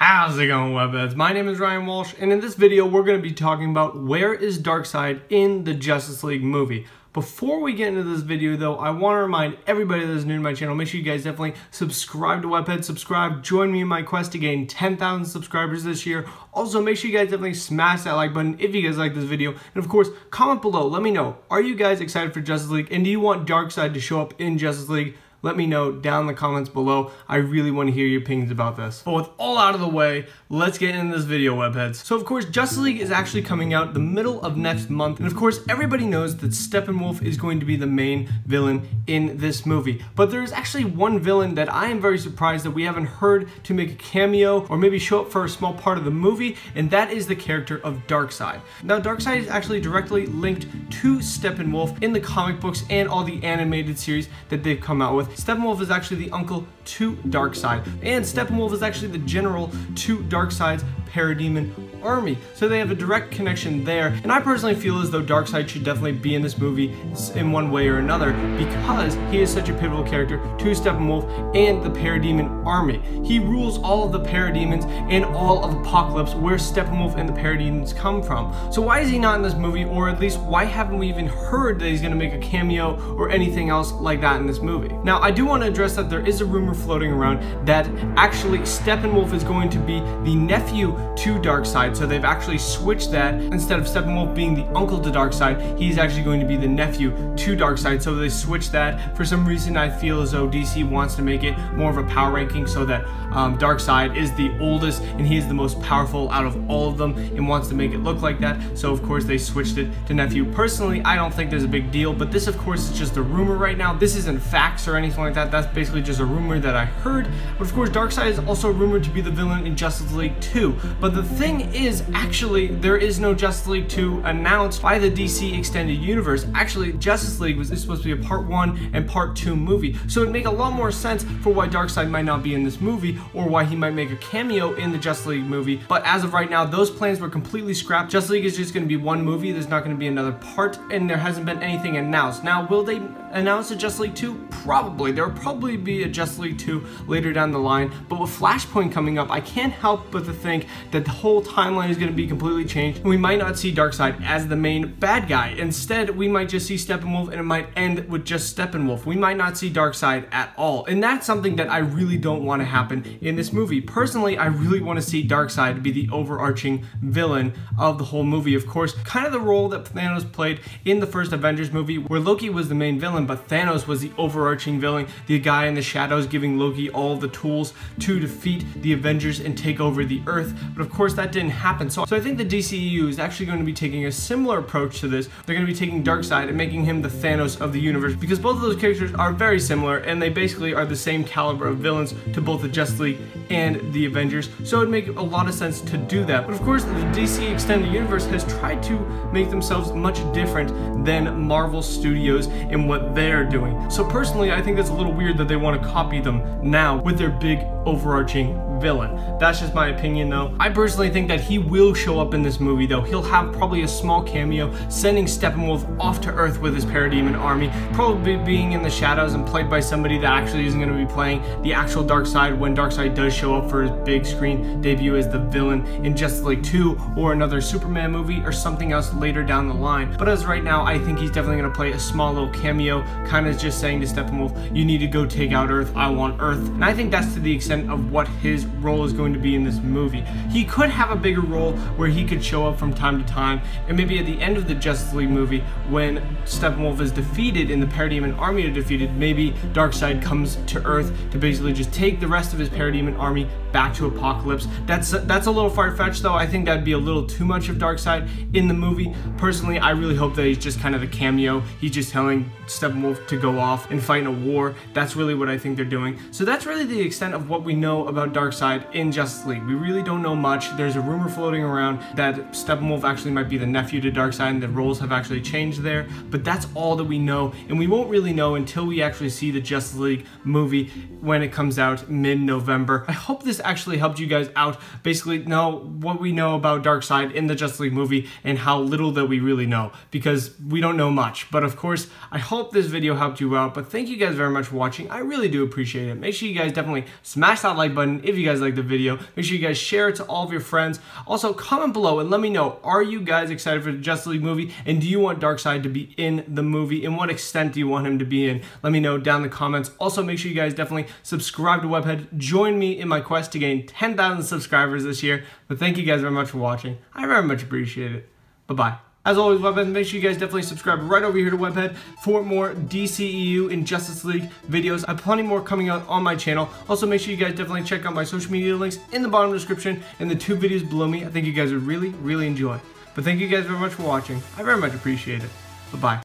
How's it going, Webheads? My name is Ryan Walsh, and in this video we're going to be talking about where is Darkseid in the Justice League movie. Before we get into this video though, I want to remind everybody that is new to my channel, make sure you guys definitely subscribe to Webhead, join me in my quest to gain 10,000 subscribers this year. Also, make sure you guys definitely smash that like button if you guys like this video. And of course, comment below, let me know, are you guys excited for Justice League, and do you want Darkseid to show up in Justice League? Let me know down in the comments below. I really want to hear your opinions about this. But with all out of the way, let's get into this video, Webheads. So of course, Justice League is actually coming out the middle of next month. And of course, everybody knows that Steppenwolf is going to be the main villain in this movie. But there's actually one villain that I am very surprised that we haven't heard to make a cameo or maybe show up for a small part of the movie, and that is the character of Darkseid. Now, Darkseid is actually directly linked to Steppenwolf in the comic books and all the animated series that they've come out with. Steppenwolf is actually the uncle to Darkseid, and Steppenwolf is actually the general to Darkseid's Parademon army. So they have a direct connection there, and I personally feel as though Darkseid should definitely be in this movie in one way or another because he is such a pivotal character to Steppenwolf and the Parademon army. He rules all of the Parademons and all of Apocalypse, where Steppenwolf and the Parademons come from. So why is he not in this movie, or at least why haven't we even heard that he's going to make a cameo or anything else like that in this movie? Now, I do want to address that there is a rumor floating around that actually Steppenwolf is going to be the nephew to Darkseid. So they've actually switched that. Instead of Steppenwolf being the uncle to Darkseid, he's actually going to be the nephew to Darkseid. So they switched that. For some reason, I feel as though DC wants to make it more of a power ranking so that Darkseid is the oldest and he is the most powerful out of all of them and wants to make it look like that. So of course they switched it to nephew. Personally, I don't think there's a big deal, but this of course is just a rumor right now. This isn't facts or anything like that. That's basically just a rumor that I heard. But of course, Darkseid is also rumored to be the villain in Justice League 2. But the thing is, actually, there is no Justice League 2 announced by the DC Extended Universe. Actually, Justice League was supposed to be a part 1 and part 2 movie. So it'd make a lot more sense for why Darkseid might not be in this movie, or why he might make a cameo in the Justice League movie. But as of right now, those plans were completely scrapped. Justice League is just going to be one movie. There's not going to be another part, and there hasn't been anything announced. Now, will they announce a Justice League 2? Probably. There will probably be a Justice League 2 later down the line, but with Flashpoint coming up, I can't help but to think that the whole timeline is going to be completely changed, and we might not see Darkseid as the main bad guy. Instead, we might just see Steppenwolf, and it might end with just Steppenwolf. We might not see Darkseid at all, and that's something that I really don't want to happen in this movie. Personally, I really want to see Darkseid be the overarching villain of the whole movie. Of course, kind of the role that Thanos played in the first Avengers movie, where Loki was the main villain, but Thanos was the overarching villain, the guy in the shadows giving Loki all the tools to defeat the Avengers and take over the Earth. But of course, that didn't happen. So I think the DCEU is actually going to be taking a similar approach to this. They're going to be taking Darkseid and making him the Thanos of the universe, because both of those characters are very similar, and they basically are the same caliber of villains to both the Justice League and the Avengers. So it'd make a lot of sense to do that. But of course, the DC Extended Universe has tried to make themselves much different than Marvel Studios in what they're doing. So personally, I think that's a little weird that they want to copy them now with their big overarching villain. That's just my opinion though. I personally think that he will show up in this movie though. He'll have probably a small cameo sending Steppenwolf off to Earth with his Parademon army, probably being in the shadows and played by somebody that actually isn't going to be playing the actual Darkseid when Darkseid does show up for his big screen debut as the villain in Justice League 2 or another Superman movie or something else later down the line. But as right now, I think he's definitely going to play a small little cameo, kind of just saying to Steppenwolf, you need to go take out Earth, I want Earth. And I think that's to the extent of what his role is going to be in this movie. He could have a bigger role where he could show up from time to time, and maybe at the end of the Justice League movie, when Steppenwolf is defeated and the Parademon army are defeated, maybe Darkseid comes to Earth to basically just take the rest of his Parademon army back to Apocalypse. That's a little far-fetched though. I think that'd be a little too much of Darkseid in the movie. Personally, I really hope that he's just kind of the cameo. He's just telling Steppenwolf to go off and fight in a war. That's really what I think they're doing. So that's really the extent of what we know about Darkseid in Justice League. We really don't know much. There's a rumor floating around that Steppenwolf actually might be the nephew to Darkseid and the roles have actually changed there, but that's all that we know, and we won't really know until we actually see the Justice League movie when it comes out mid-November. I hope this actually helped you guys out, basically know what we know about Darkseid in the Justice League movie and how little that we really know, because we don't know much. But of course, I hope this video helped you out, but thank you guys very much for watching. I really do appreciate it. Make sure you guys definitely smash that like button if you guys like the video. Make sure you guys share it to all of your friends. Also, comment below and let me know, are you guys excited for the Justice League movie, and do you want Darkseid to be in the movie? In what extent do you want him to be in? Let me know down in the comments. Also, make sure you guys definitely subscribe to Webhead. Join me in my quest to gain 10,000 subscribers this year. But thank you guys very much for watching. I very much appreciate it. Bye-bye. As always, Webhead, make sure you guys definitely subscribe right over here to Webhead for more DCEU and Justice League videos. I have plenty more coming out on my channel. Also, make sure you guys definitely check out my social media links in the bottom description and the 2 videos below me. I think you guys would really, really enjoy. But thank you guys very much for watching. I very much appreciate it. Bye-bye.